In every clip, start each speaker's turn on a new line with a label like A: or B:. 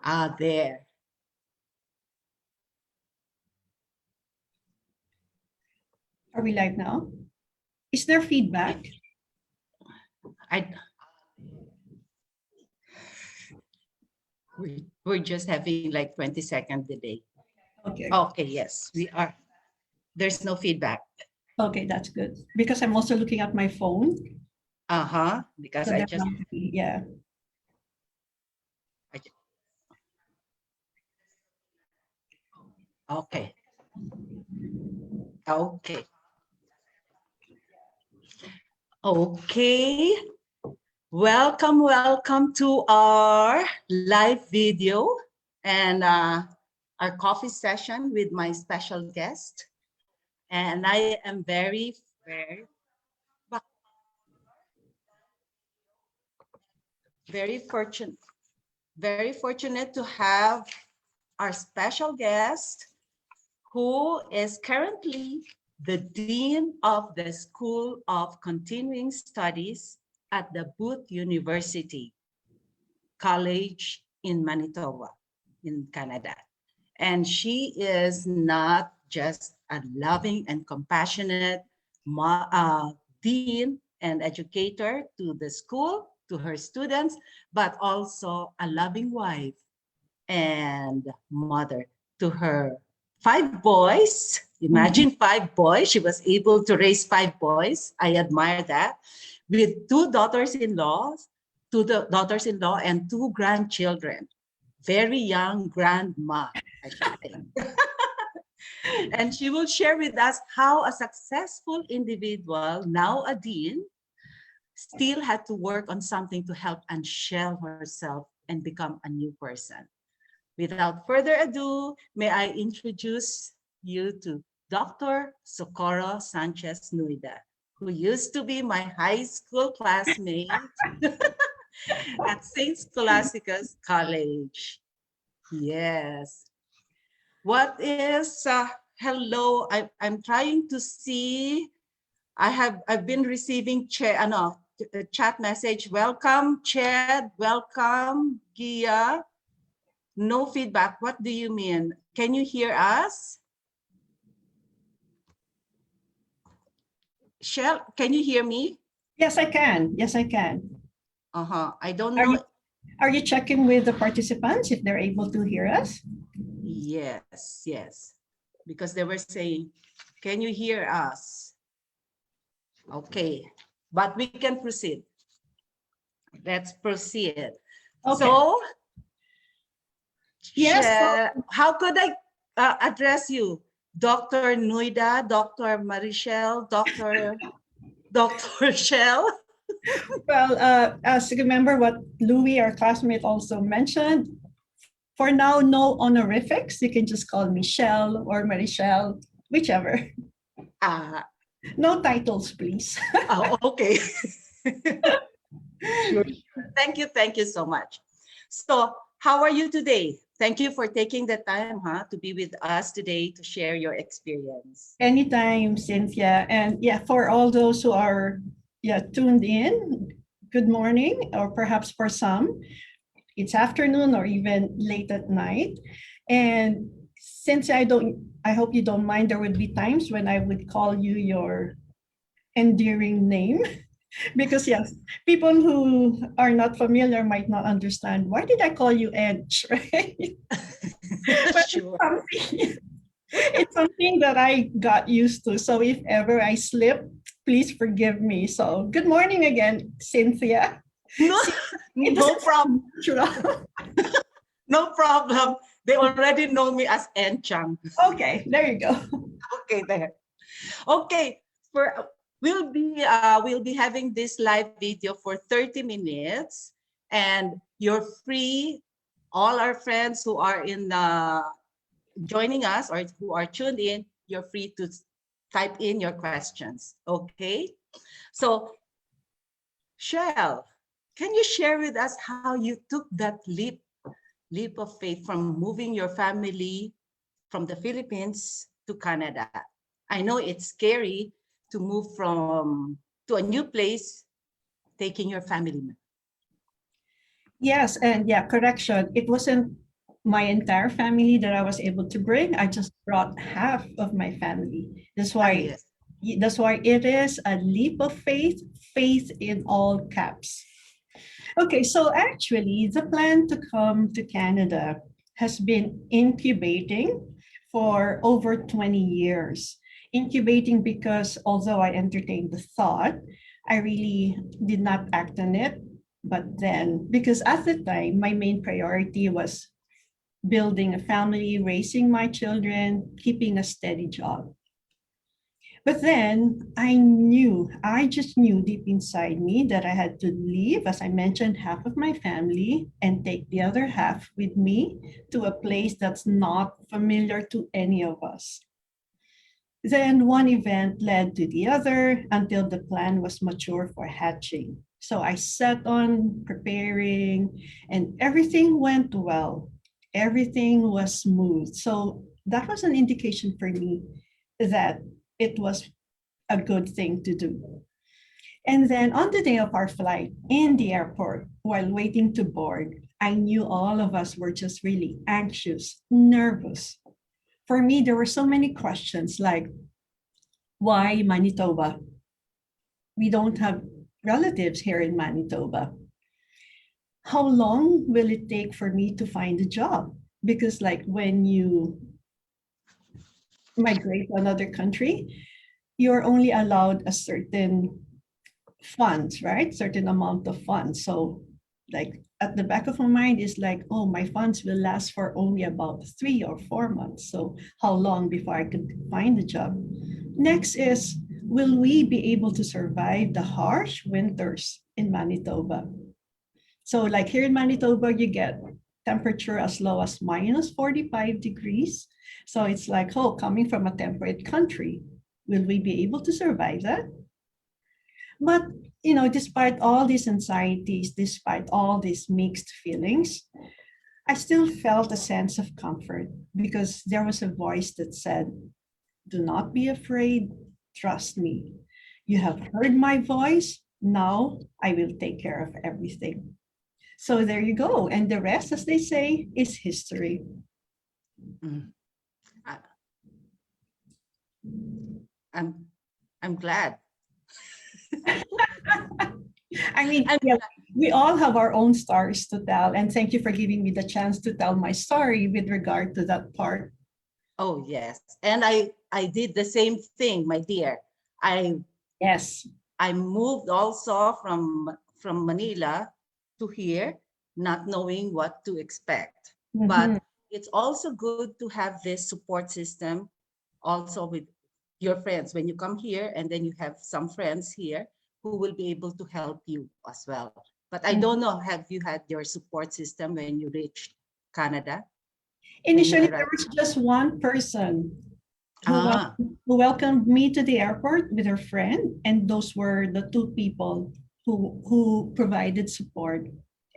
A: There.
B: Are we live now? Is there feedback?
A: We're just having like 20-second delay.
B: Okay.
A: Okay, yes, we are. There's no feedback.
B: Okay, that's good. Because I'm also looking at my phone.
A: Because
B: So
A: I just...
B: yeah.
A: Okay. Okay. Okay. Welcome to our live video and our coffee session with my special guest. And I am very fortunate to have our special guest, who is currently the Dean of the School of Continuing Studies at the Booth University College in Manitoba, in Canada. And she is not just a loving and compassionate dean and educator to the school, to her students, but also a loving wife and mother to her 5 boys. Imagine 5 boys. She was able to raise 5 boys. I admire that. With 2 daughters-in-law, and 2 grandchildren. Very young grandma, I should say. And she will share with us how a successful individual, now a dean, still had to work on something to help unshell herself and become a new person. Without further ado, may I introduce you to Dr. Socorro Sanchez Nuyda, who used to be my high school classmate at St. Scholastica's College. Yes. What is, hello, I'm trying to see, I've been receiving chat message. Welcome, Chad, welcome, Gia. No feedback. What do you mean? Can you hear us? Shell, can you hear me?
B: Yes, I can. Yes, I can.
A: I don't know.
B: Are you checking with the participants if they're able to hear us?
A: Yes. Because they were saying, can you hear us? Okay, but we can proceed. Let's proceed. Okay. So,
B: yes.
A: How could I address you? Dr. Nuyda, Dr. Marichelle, Dr. Shell?
B: Well, as you remember what Louis, our classmate, also mentioned, for now, no honorifics. You can just call me Shell or Marichelle, whichever. No titles, please.
A: Oh, okay. Sure. Thank you so much. So, how are you today? Thank you for taking the time to be with us today to share your experience.
B: Anytime, Cynthia. And yeah, for all those who are tuned in, good morning, or perhaps for some, it's afternoon or even late at night. And since I hope you don't mind, there would be times when I would call you your endearing name. Because yes, people who are not familiar might not understand, why did I call you Edge, right? But
A: sure.
B: It's something that I got used to. So if ever I slip, please forgive me. So good morning again, Cynthia.
A: No problem. No problem. They already know me as Enchang.
B: Okay, there you go.
A: Okay, there. Okay, we'll be having this live video for 30 minutes, and you're free. All our friends who are joining us or who are tuned in, you're free to type in your questions. Okay, so Shell, can you share with us how you took that leap of faith from moving your family from the Philippines to Canada? I know it's scary to move to a new place, taking your family.
B: Yes, and yeah, correction. It wasn't my entire family that I was able to bring. I just brought half of my family.
A: Yes.
B: That's why it is a leap of faith, faith in all caps. Okay, so actually, the plan to come to Canada has been incubating for over 20 years. Incubating because although I entertained the thought, I really did not act on it. But then, because at the time, my main priority was building a family, raising my children, keeping a steady job. But then I just knew deep inside me that I had to leave, as I mentioned, half of my family and take the other half with me to a place that's not familiar to any of us. Then one event led to the other until the plan was mature for hatching. So I sat on preparing and everything went well. Everything was smooth. So that was an indication for me that it was a good thing to do. And then on the day of our flight in the airport, while waiting to board, I knew all of us were just really anxious, nervous. For me, there were so many questions like, why Manitoba? We don't have relatives here in Manitoba. How long will it take for me to find a job? Because like when you migrate to another country, you're only allowed a certain funds, right? Certain amount of funds. So like at the back of my mind is like, oh, my funds will last for only about 3 or 4 months. So how long before I could find a job? Next is, will we be able to survive the harsh winters in Manitoba? So like here in Manitoba, you get temperature as low as minus 45 degrees. So it's like, oh, coming from a temperate country, will we be able to survive that? But, despite all these anxieties, despite all these mixed feelings, I still felt a sense of comfort because there was a voice that said, do not be afraid, trust me. You have heard my voice, now I will take care of everything. So there you go. And the rest, as they say, is history.
A: Mm. I- I'm I'm glad.
B: I mean,
A: I'm
B: yeah, we all have our own stories to tell. And thank you for giving me the chance to tell my story with regard to that part.
A: Oh yes. And I did the same thing, my dear. I
B: Yes.
A: I moved also from Manila to here, not knowing what to expect.
B: Mhm.
A: But it's also good to have this support system also with your friends when you come here, and then you have some friends here who will be able to help you as well. But I don't know, have you had your support system when you reached Canada, when you
B: Initially, there
A: arrived?
B: was just one person who,
A: Ah,
B: who welcomed me to the airport with her friend, and those were the two people who provided support.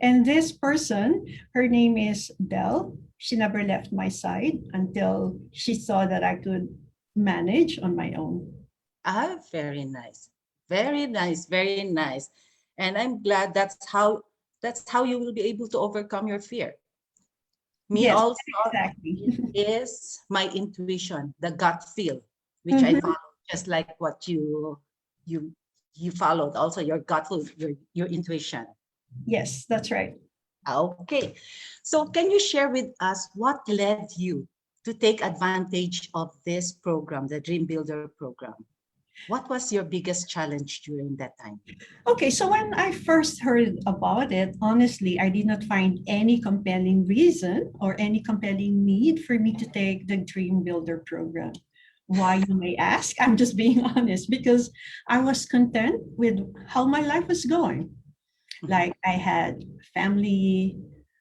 B: And this person, her name is Belle. She never left my side until she saw that I could manage on my own.
A: very nice. Very nice, very nice. And I'm glad that's how you will be able to overcome your fear. Me
B: Yes,
A: also,
B: exactly.
A: it is my intuition, the gut feel, which I
B: Mhm.
A: follow, just like what you you followed also your gut feel, your intuition.
B: Yes, that's right.
A: Okay. So can you share with us what led you to take advantage of this program, the Dream Builder program? What was your biggest challenge during that time?
B: Okay, so when I first heard about it, honestly, I did not find any compelling reason or any compelling need for me to take the Dream Builder program. Why, you may ask? I'm just being honest because I was content with how my life was going.
A: Mhm.
B: Like I had family,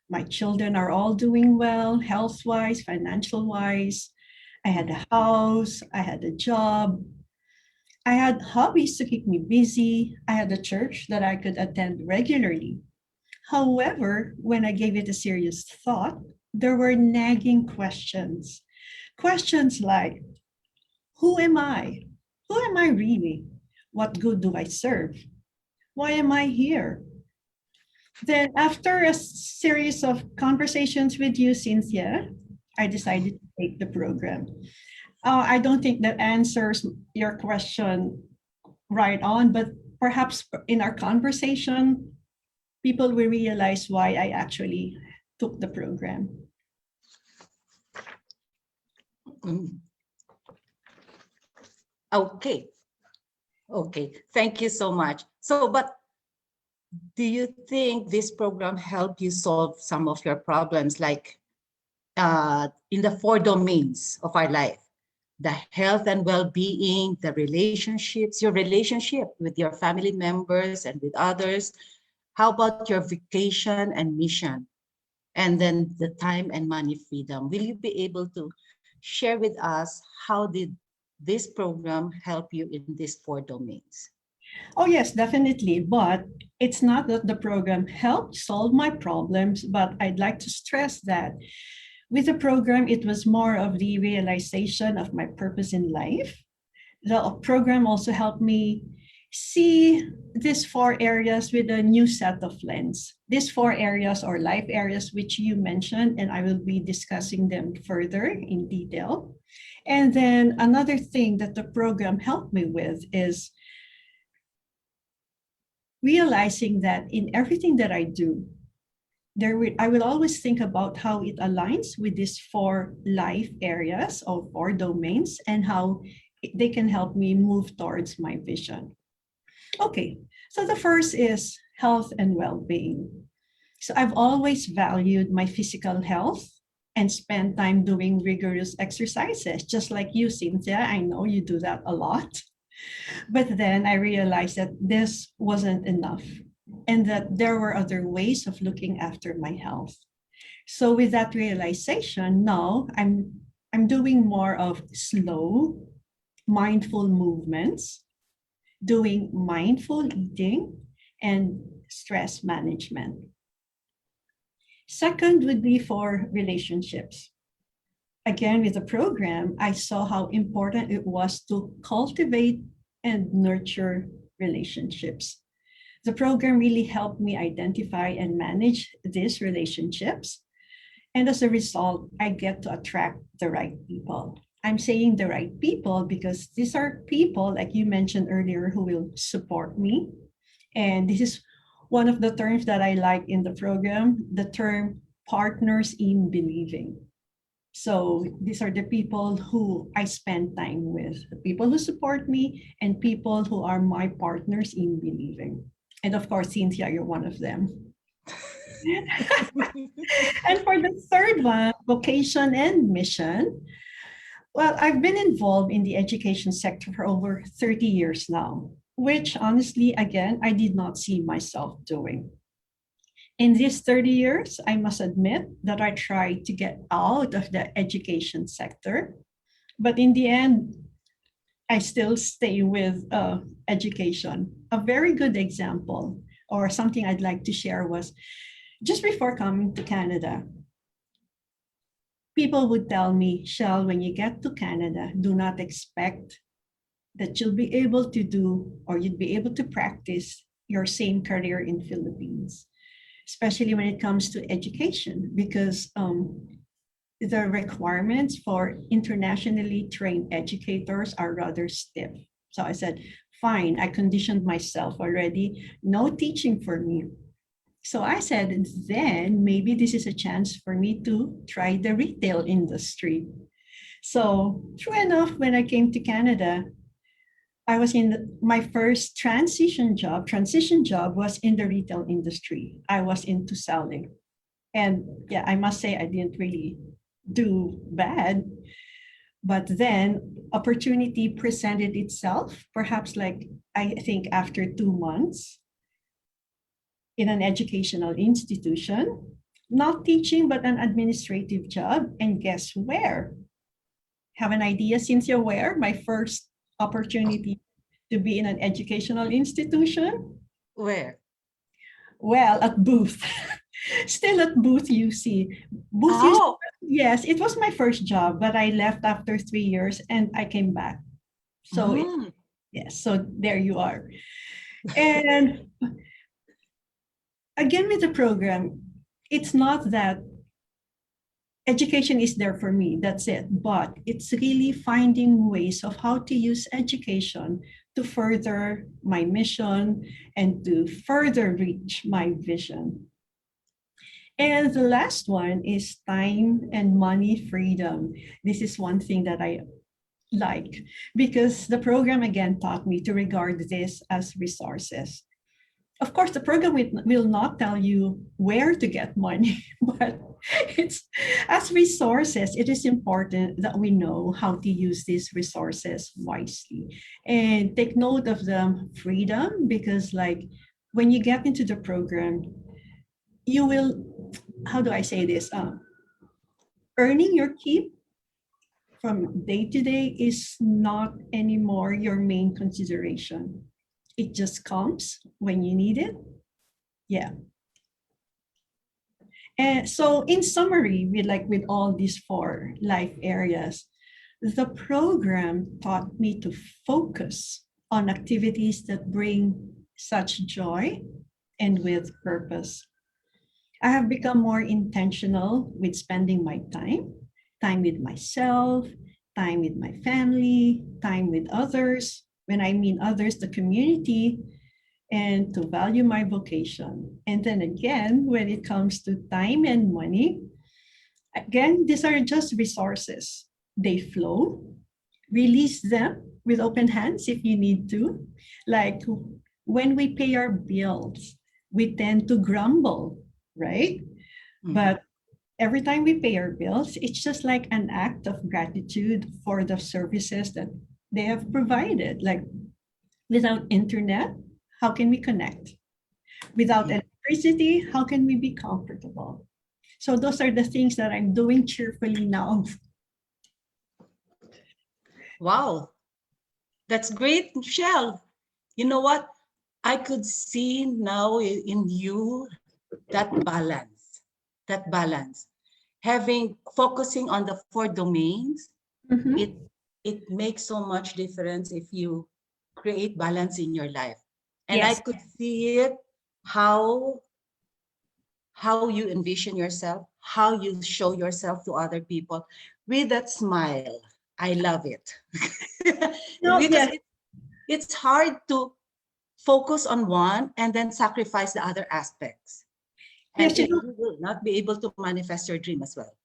B: my children are all doing well, health wise, financial wise. I had a house, I had a job, I had hobbies to keep me busy. I had a church that I could attend regularly. However, when I gave it a serious thought, there were nagging questions. Questions like, who am I? Who am I really? What good do I serve? Why am I here? Then after a series of conversations with you, Cynthia, I decided to take the program. I don't think that answers your question right on, but perhaps in our conversation, people will realize why I actually took the program.
A: Mm. Okay. Okay. Thank you so much. So, but do you think this program helped you solve some of your problems, like in the 4 domains of our life? The health and well-being, the relationships, your relationship with your family members and with others. How about your vacation and mission? And then the time and money freedom. Will you be able to share with us how did this program help you in these 4 domains?
B: Oh, yes, definitely. But it's not that the program helped solve my problems, but I'd like to stress that with the program, it was more of the realization of my purpose in life. The program also helped me see these 4 areas with a new set of lens. These 4 areas or life areas, which you mentioned, and I will be discussing them further in detail. And then another thing that the program helped me with is realizing that in everything that I do, I will always think about how it aligns with these 4 life areas or 4 domains and how they can help me move towards my vision. Okay, so the first is health and well-being. So I've always valued my physical health and spent time doing rigorous exercises, just like you, Cynthia. I know you do that a lot. But then I realized that this wasn't enough and that there were other ways of looking after my health. So with that realization, now I'm doing more of slow, mindful movements, doing mindful eating and stress management. Second would be for relationships. Again, with the program, I saw how important it was to cultivate and nurture relationships. The program really helped me identify and manage these relationships. And as a result, I get to attract the right people. I'm saying the right people because these are people, like you mentioned earlier, who will support me. And this is one of the terms that I like in the program, the term partners in believing. So these are the people who I spend time with, the people who support me and people who are my partners in believing. And of course, Cynthia, you're one of them. And for the third one, vocation and mission, well, I've been involved in the education sector for over 30 years now, which honestly, again, I did not see myself doing. In these 30 years, I must admit that I tried to get out of the education sector, but in the end, I still stay with education. A very good example or something I'd like to share was just before coming to Canada, people would tell me, Shell, when you get to Canada, do not expect that you'll be able to do or you'd be able to practice your same career in Philippines, especially when it comes to education, because the requirements for internationally trained educators are rather stiff. So I said, fine, I conditioned myself already, no teaching for me. So I said, then maybe this is a chance for me to try the retail industry. So true enough, when I came to Canada, I was in my first transition job was in the retail industry. I was into selling. And yeah, I must say I didn't really do bad. But then opportunity presented itself, perhaps like I think after 2 months in an educational institution, not teaching, but an administrative job. And guess where? Have an idea, Cynthia, where? My first opportunity to be in an educational institution?
A: Where?
B: Well, at Booth. Still at Booth UC. Booth UC,
A: Oh,
B: yes, it was my first job, but I left after 3 years and I came back. So yes, so there you are. And again, with the program, it's not that education is there for me, that's it. But it's really finding ways of how to use education to further my mission and to further reach my vision. And the last one is time and money freedom. This is one thing that I like because the program again taught me to regard this as resources. Of course, the program will not tell you where to get money, but it's as resources, it is important that we know how to use these resources wisely. And take note of the freedom, because like when you get into the program, you will, how do I say this? Earning your keep from day to day is not anymore your main consideration. It just comes when you need it. Yeah. And so in summary, with all these 4 life areas, the program taught me to focus on activities that bring such joy and with purpose. I have become more intentional with spending my time with myself, time with my family, time with others. When I mean others, the community, and to value my vocation. And then again, when it comes to time and money, again, these are just resources. They flow, release them with open hands if you need to. Like when we pay our bills, we tend to grumble, right? But every time we pay our bills, it's just like an act of gratitude for the services that they have provided. Like without internet, how can we connect? Without electricity, how can we be comfortable? So those are the things that I'm doing cheerfully now.
A: Wow, that's great, Michelle. You know what? I could see now in you that balance, that balance. Focusing on the 4 domains,
B: Mhm.
A: it makes so much difference if you create balance in your life. And I
B: Yes.
A: could see it, how you envision yourself, how you show yourself to other people with that smile. I love it.
B: No,
A: Because
B: yes.
A: it's hard to focus on one and then sacrifice the other aspects. And
B: Yes, you know,
A: you will not be able to manifest your dream as well.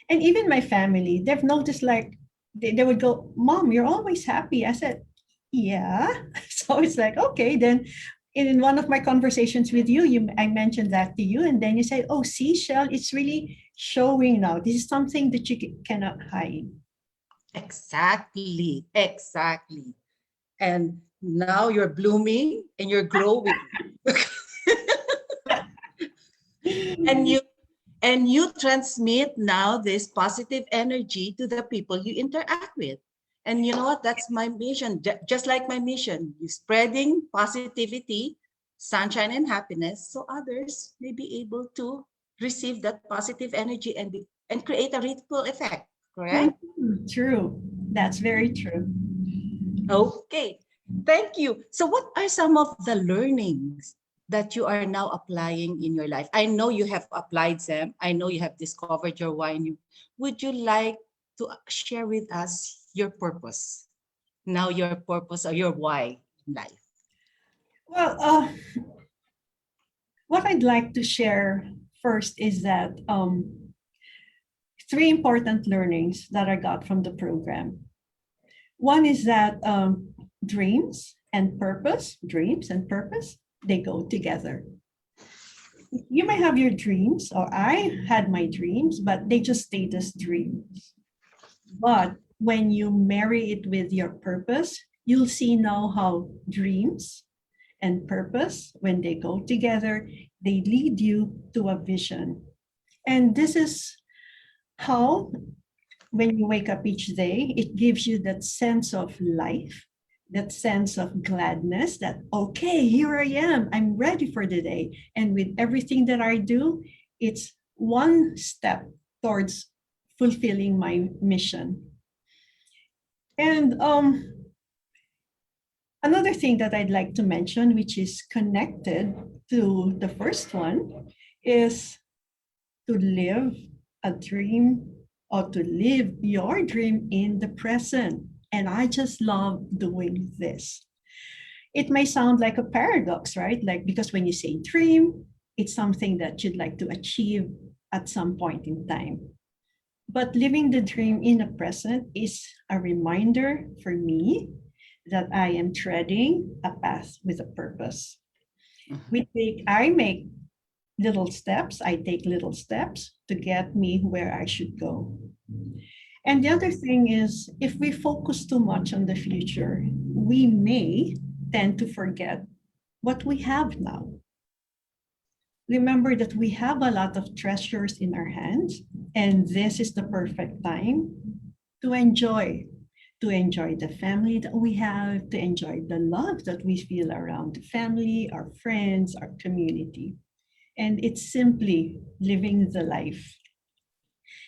B: and even my family, they've noticed like they would go, Mom, you're always happy. I said, yeah. So it's like, okay, then in one of my conversations with you, I mentioned that to you, and then you say, oh, see, Shell, it's really showing now. This is something that you cannot hide.
A: Exactly, exactly. And now you're blooming and you're glowing. and you and you transmit now this positive energy to the people you interact with. And you know what? That's my mission. Just like my mission, you spreading positivity, sunshine, and happiness, so others may be able to receive that positive energy and create a ripple effect. Correct?
B: Mhm. True. That's very true.
A: Okay. Thank you. So what are some of the learnings that you are now applying in your life? I know you have applied them. I know you have discovered your why. Would you like to share with us your purpose? Now your purpose or your why in life.
B: Well, what I'd like to share first is that 3 important learnings that I got from the program. One is that dreams and purpose, they go together. You may have your dreams, or I had my dreams, but they just stayed as dreams. But when you marry it with your purpose, you'll see now how dreams and purpose, when they go together, they lead you to a vision. And this is how, when you wake up each day, it gives you that sense of life, that sense of gladness that, okay, here I am, I'm ready for the day. And with everything that I do, it's one step towards fulfilling my mission. And Another thing that I'd like to mention, which is connected to the first one, is to live a dream or to live your dream in the present. And I just love doing this. It may sound like a paradox, right? Like, because when you say dream, it's something that you'd like to achieve at some point in time. But living the dream in the present is a reminder for me that I am treading a path with a purpose. I make little steps, I take little steps to get me where I should go. And the other thing is, if we focus too much on the future, we may tend to forget what we have now. Remember that we have a lot of treasures in our hands, and this is the perfect time to enjoy the family that we have, to enjoy the love that we feel around the family, our friends, our community. And it's simply living the life.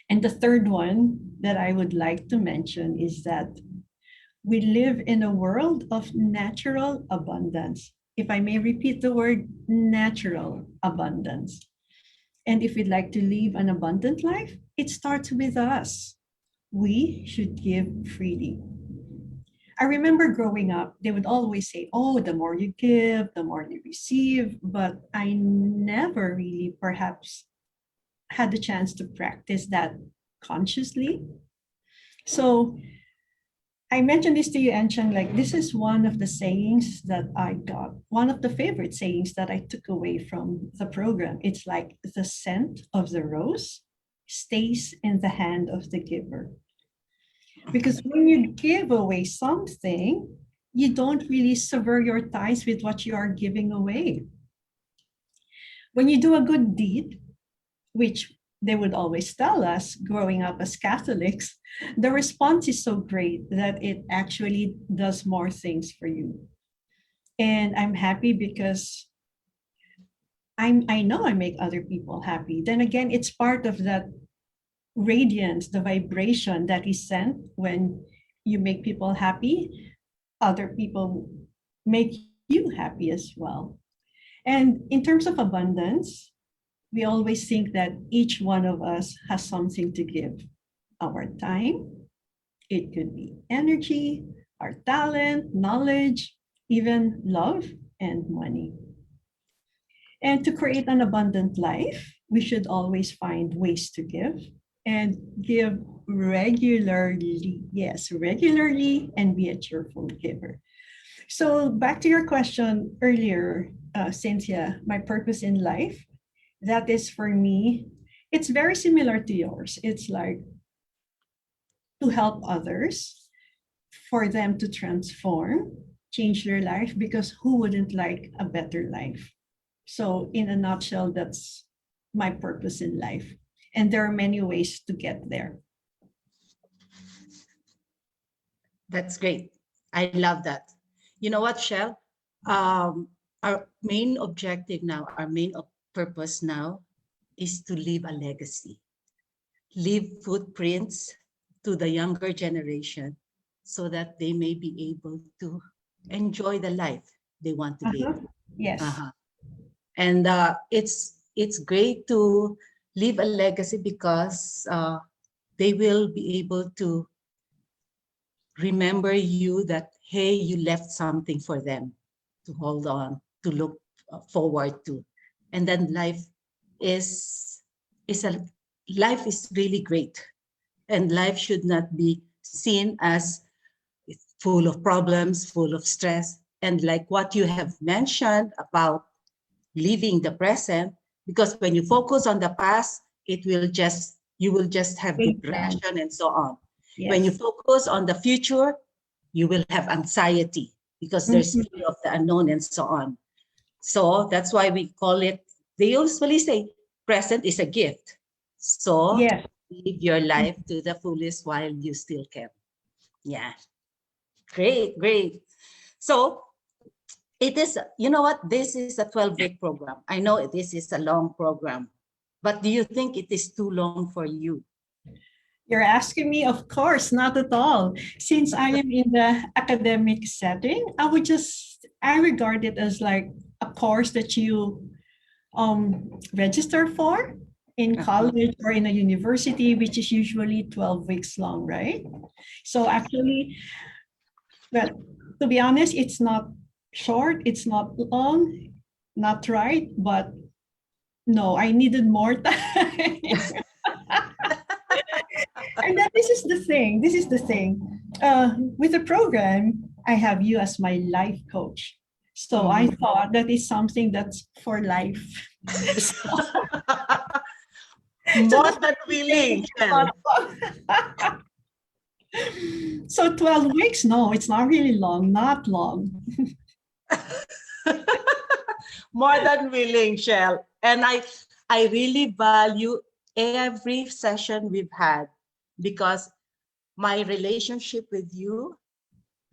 B: And the third one that I would like to mention is that we live in a world of natural abundance. If I may repeat the word natural abundance. And if we'd like to live an abundant life, it starts with us. We should give freely. I remember growing up, they would always say, oh, the more you give, the more you receive. But I never really perhaps had the chance to practice that consciously. So I mentioned this to you, Anshan, like this is one of the sayings that I got, one of the favorite sayings that I took away from the program. It's like the scent of the rose stays in the hand of the giver. Because when you give away something, you don't really sever your ties with what you are giving away. When you do a good deed, which they would always tell us growing up as Catholics, the response is so great that it actually does more things for you. And I'm happy because I know I make other people happy. Then again, it's part of that radiance, the vibration that is sent when you make people happy, other people make you happy as well. And in terms of abundance, we always think that each one of us has something to give. Our time, it could be energy, our talent, knowledge, even love and money. And to create an abundant life, we should always find ways to give and give regularly. Yes, regularly, and be a cheerful giver. So back to your question earlier, Cynthia, my purpose in life, that is for me, it's very similar to yours. It's like to help others, for them to transform, change their life, because who wouldn't like a better life? So in a nutshell, that's my purpose in life. And there are many ways to get there.
A: That's great. I love that. You know what, Shell? Our main objective now, our main purpose now is to leave a legacy, leave footprints to the younger generation so that they may be able to enjoy the life they want to live.
B: Yes.
A: And it's great to leave a legacy because they will be able to remember you that, hey, you left something for them to hold on, to look forward to. And then life is really great. And life should not be seen as full of problems, full of stress. And like what you have mentioned about living the present, because when you focus on the past, you will just have depression and so on. Yes. When you focus on the future, you will have anxiety because there's fear of the unknown and so on. So that's why we call it, they usually say present is a gift. So live your life to the fullest while you still can. Yeah. Great, great. So it is, you know what, this is a 12-week program. I know this is a long program, but do you think it is too long for you?
B: You're asking me, of course, not at all. Since I am in the academic setting, I regard it as like a course that you register for in college or in a university, which is usually 12 weeks long, right? So actually, well, to be honest, it's not short, it's not long, not right, but no, I needed more time. And then this is the thing. With the program, I have you as my life coach. So I thought that is something that's for life.
A: More than willing, Shell.
B: So 12 weeks? No, it's not really long, not long.
A: More than willing, Shell. And I really value every session we've had because my relationship with you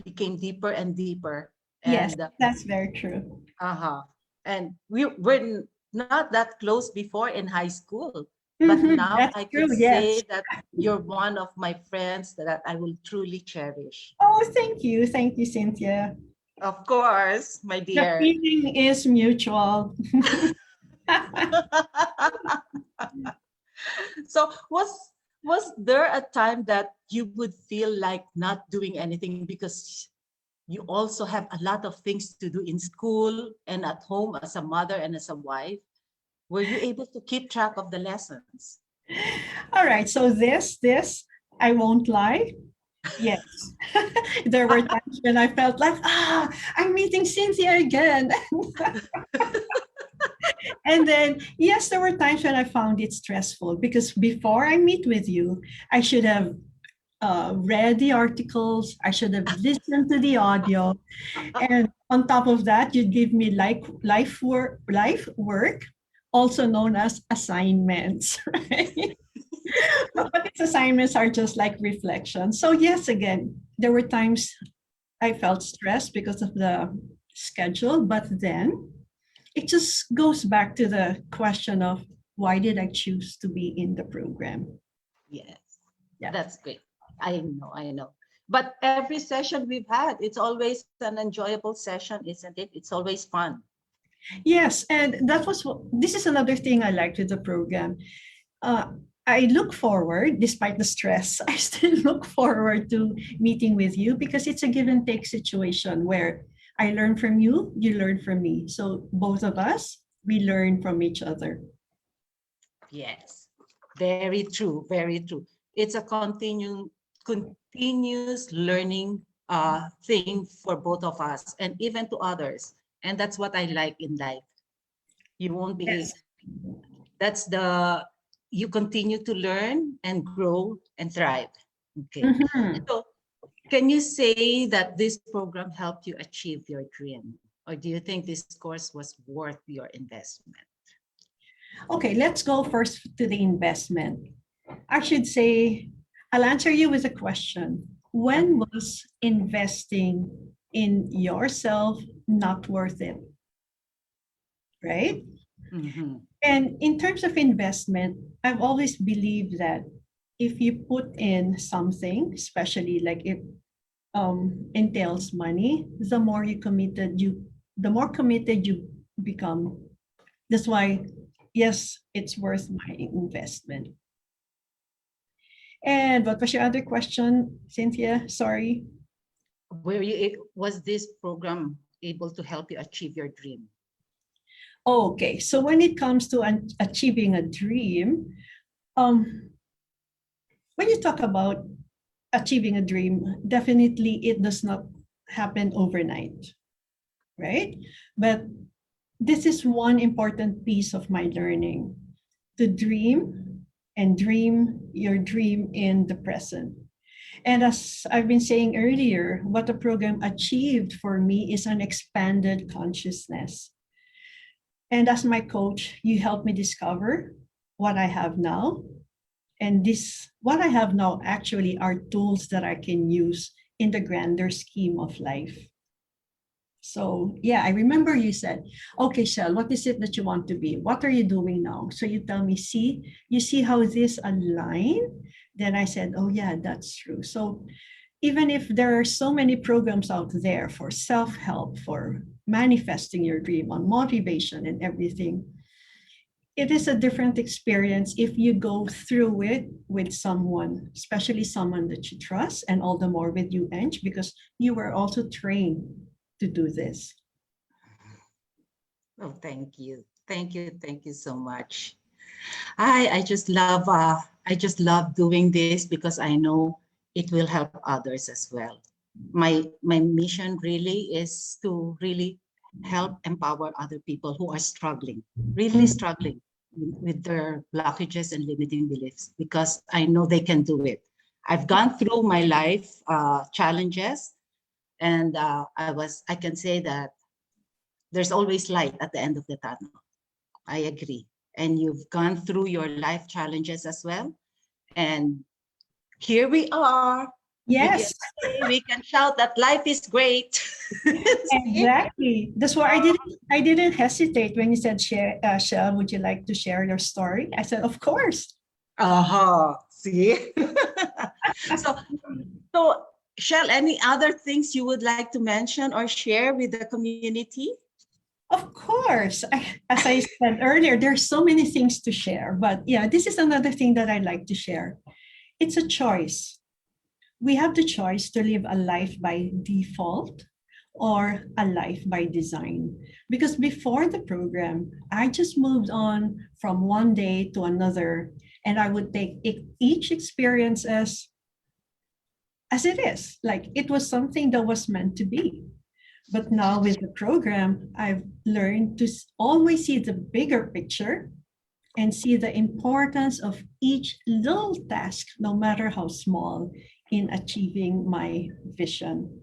A: became deeper and deeper.
B: Yes,
A: And
B: that's very true.
A: and we're not that close before in high school, but now
B: That's
A: I
B: true,
A: could say
B: yes.
A: that you're one of my friends that I will truly cherish.
B: Oh, thank you. Thank you, Cynthia.
A: Of course, my
B: The
A: dear.
B: feeling is mutual.
A: So was there a time that you would feel like not doing anything because you also have a lot of things to do in school and at home as a mother and as a wife? Were you able to keep track of the lessons?
B: All right, so this, I won't lie. Yes. There were times when I felt like, I'm meeting Cynthia again. And then, yes, there were times when I found it stressful because before I meet with you, I should have read the articles, I should have listened to the audio. And on top of that, you'd give me like life work, also known as assignments, right? But these assignments are just like reflection. So yes, again, there were times I felt stressed because of the schedule, but then it just goes back to the question of why did I choose to be in the program?
A: Yes,
B: Yeah.
A: that's great. I know. But every session we've had, it's always an enjoyable session, isn't it? It's always fun.
B: Yes, and this is another thing I liked with the program. Uh, I look forward, despite the stress, I still look forward to meeting with you because it's a give and take situation where I learn from you, you learn from me. So both of us, we learn from each other.
A: Yes, very true, very true. It's a continuous learning thing for both of us and even to others. And that's what I like in life. You won't be,
B: Yes.
A: that's the, you continue to learn and grow and thrive. Okay.
B: Mhm.
A: So can you say that this program helped you achieve your dream? Or do you think this course was worth your investment?
B: Okay, let's go first to the investment. I should say, I'll answer you with a question. When was investing in yourself not worth it? Right?
A: Mm-hmm.
B: And in terms of investment, I've always believed that if you put in something, especially like it entails money, the more committed you become. That's why, yes, it's worth my investment. And what was your other question, Cynthia? Sorry.
A: Was this program able to help you achieve your dream?
B: Okay, so when it comes to achieving a dream, um, when you talk about achieving a dream, definitely it does not happen overnight, right? But this is one important piece of my learning, to dream and dream your dream in the present. And as I've been saying earlier, what the program achieved for me is an expanded consciousness. And as my coach, you helped me discover what I have now. And what I have now actually are tools that I can use in the grander scheme of life. So yeah, I remember you said, okay, Shell, what is it that you want to be? What are you doing now? So you tell me, you see how this align? then I said, oh yeah, that's true. So even if there are so many programs out there for self-help, for manifesting your dream, on motivation and everything, it is a different experience if you go through it with someone, especially someone that you trust, and all the more with you, Ange, because you were also trained to do this.
A: Oh, thank you. Thank you. Thank you so much. I just love doing this because I know it will help others as well. My mission really is to really help empower other people who are struggling, really struggling with their blockages and limiting beliefs, because I know they can do it. I've gone through my life challenges, and I can say that there's always light at the end of the tunnel. I agree. And you've gone through your life challenges as well. And here we are. We can
B: Yes,
A: say, we can shout that life is great. See?
B: exactly. That's why I didn't hesitate when you said, Shell, would you like to share your story? I said, of course.
A: Uh-huh. See? so, so, Shell, any other things you would like to mention or share with the community?
B: Of course. As I said earlier, there's so many things to share. But yeah, this is another thing that I'd like to share. It's a choice. We have the choice to live a life by default or a life by design. Because before the program, I just moved on from one day to another, and I would take each experience as it is, like it was something that was meant to be. But now with the program, I've learned to always see the bigger picture and see the importance of each little task, no matter how small, in achieving my vision.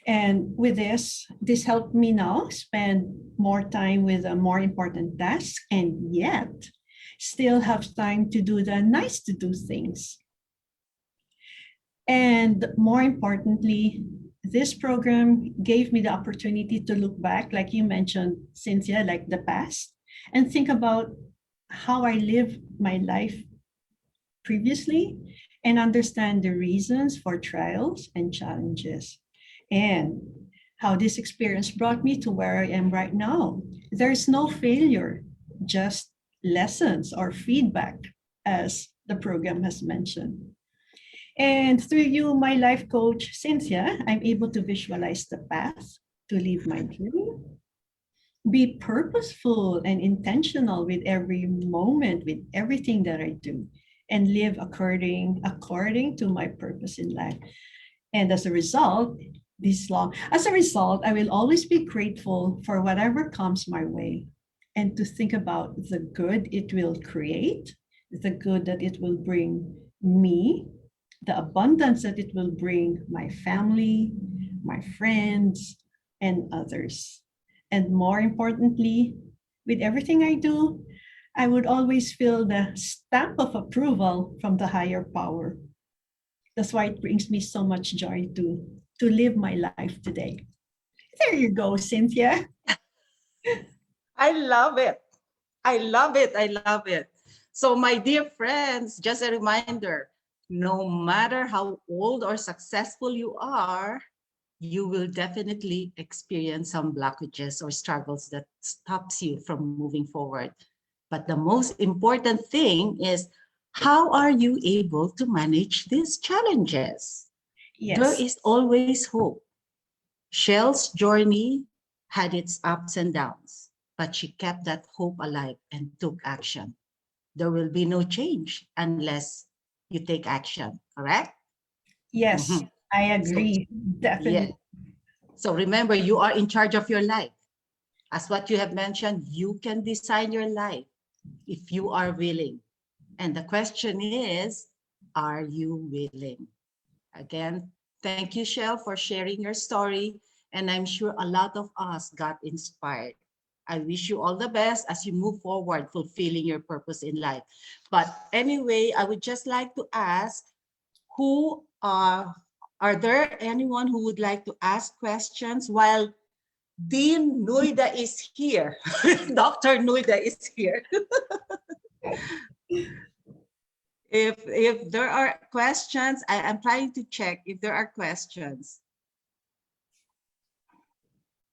B: And with this helped me now spend more time with a more important task, and yet still have time to do the nice to do things. And more importantly, this program gave me the opportunity to look back, like you mentioned, Cynthia, like the past, and think about how I lived my life previously and understand the reasons for trials and challenges, and how this experience brought me to where I am right now. There's no failure, just lessons or feedback, as the program has mentioned. And through you, my life coach, Cynthia, I'm able to visualize the path to live my dream, be purposeful and intentional with every moment, with everything that I do, and live according to my purpose in life. And as a result, I will always be grateful for whatever comes my way, and to think about the good it will create, the good that it will bring me, the abundance that it will bring my family, my friends, and others. And more importantly, with everything I do, I would always feel the stamp of approval from the higher power. That's why it brings me so much joy to live my life today. There you go, Cynthia.
A: I love it. I love it. I love it. So, my dear friends, just a reminder, no matter how old or successful you are, you will definitely experience some blockages or struggles that stops you from moving forward. But the most important thing is, how are you able to manage these challenges? There
B: Yes,
A: is always hope. Shell's journey had its ups and downs, but she kept that hope alive and took action. There will be no change unless you take action, correct?
B: yes,
A: Mhm.
B: I
A: So,
B: agree.
A: yeah.
B: Definitely.
A: So remember, you are in charge of your life. As what you have mentioned, you can design your life if you are willing. And the question is, are you willing? Again, thank you, Shell, for sharing your story. And I'm sure a lot of us got inspired. I wish you all the best as you move forward, fulfilling your purpose in life. But anyway, I would just like to ask, who are there anyone who would like to ask questions while Dean Nuyda is here? Dr. Nuyda is here. If there are questions, I'm trying to check if there are questions.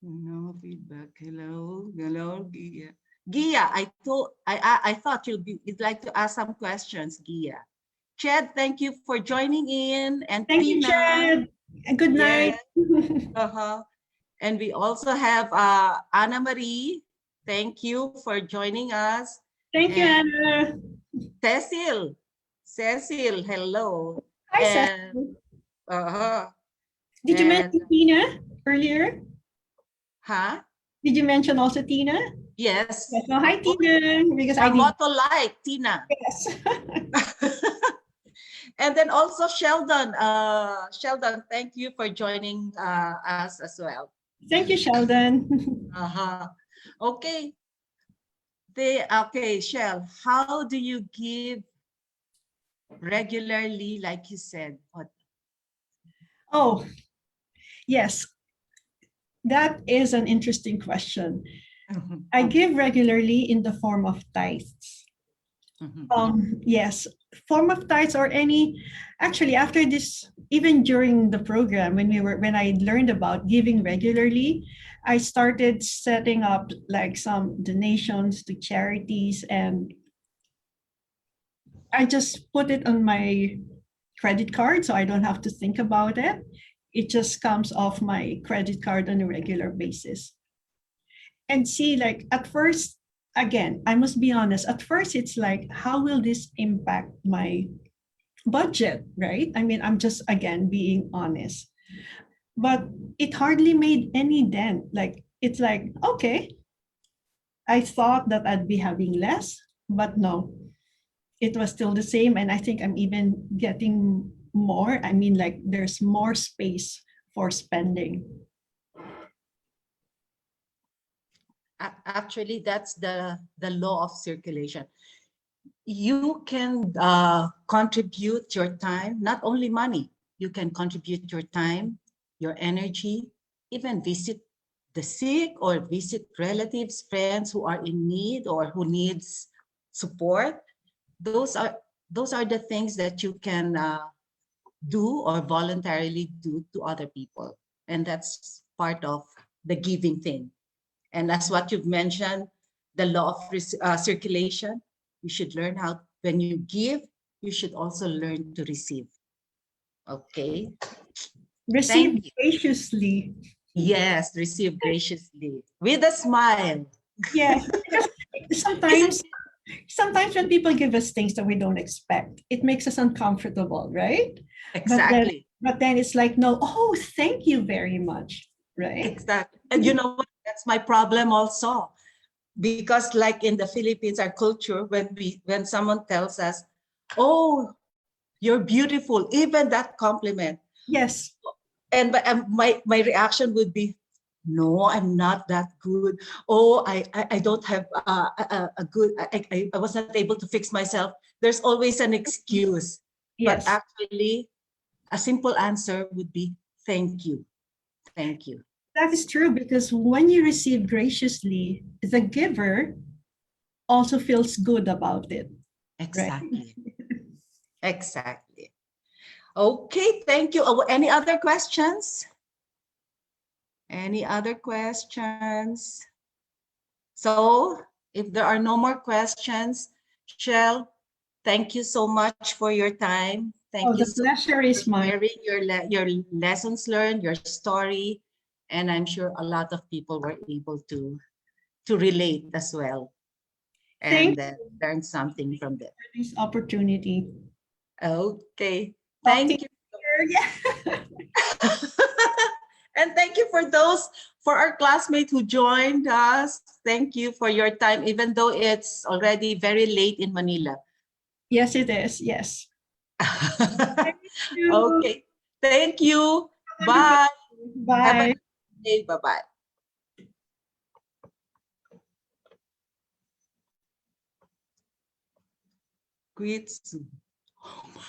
A: No feedback. Hello, hello, Gia. Gia, I thought you'd like to ask some questions, Gia. Chad, thank you for joining in, and
B: Thank you,
A: Tina.
B: Chad. Good night.
A: Uh-huh. And we also have Anna Marie. Thank you for joining us.
B: Thank you,
A: And
B: Anna.
A: Cecil, hello.
B: Hi,
A: And
B: Cecil.
A: uh-huh.
B: Did you
A: And
B: mention Tina earlier?
A: huh?
B: Did you mention also Tina?
A: Yes.
B: Yes. So hi,
A: Of course.
B: Tina. Because I
A: A
B: did.
A: motto like Tina.
B: Yes.
A: And then also Sheldon. Sheldon, thank you for joining us as well.
B: Thank you, Sheldon.
A: Uh-huh. Okay. Okay, Shell, how do you give regularly, like you said? What?
B: Oh, yes. That is an interesting question. I give regularly in the form of tithes. Yes, form of tithes or any, actually after this, even during the program when I learned about giving regularly, I started setting up like some donations to charities, and I just put it on my credit card so I don't have to think about it. It just comes off my credit card on a regular basis. And see, like at first, again, I must be honest, at first it's like, how will this impact my budget, right? I mean, I'm just again being honest. But it hardly made any dent. Like it's like, okay, I thought that I'd be having less, but no, it was still the same. And I think I'm even getting more. I mean, like there's more space for spending.
A: Actually, that's the law of circulation. You can contribute your time, not only money, you can contribute your time, your energy, even visit the sick or visit relatives, friends who are in need or who needs support. Those are the things that you can do or voluntarily do to other people. And that's part of the giving thing. And that's what you've mentioned, the law of circulation. You should learn how, when you give, you should also learn to receive. Okay.
B: Receive
A: Thank you.
B: graciously.
A: Yes, receive graciously with a smile.
B: Yes, because sometimes sometimes when people give us things that we don't expect, it makes us uncomfortable, right?
A: Exactly.
B: But then it's like, no, oh, thank you very much, right?
A: Exactly. And you know what? That's my problem also. Because like in the Philippines, our culture, when someone tells us, oh, you're beautiful, even that compliment.
B: Yes.
A: And my reaction would be, no, I'm not that good. Oh, I don't have a good, I was not able to fix myself. There's always an excuse. But
B: Yes.
A: actually, a simple answer would be, thank you. Thank you.
B: That is true, because when you receive graciously, the giver also feels good about it, right?
A: Exactly. Exactly. Okay, thank you. Oh, any other questions? Any other questions? So if there are no more questions, Shell, thank you so much for your time.
B: Oh,
A: Thank you
B: the
A: so much
B: pleasure
A: for
B: is mine.
A: sharing your lessons learned, your story. And I'm sure a lot of people were able to relate as well
B: Thank
A: and learn something from them.
B: you for this opportunity.
A: Okay,
B: Talk to you
A: thank you.
B: later. Yeah.
A: And thank you for our classmate who joined us. Thank you for your time, even though it's already very late in Manila.
B: Yes, it is. Yes. Thank you.
A: Okay, thank you.
B: Have a good day.
A: Bye. Have a
B: Bye.
A: good day. Bye-bye. Quit soon. Oh my.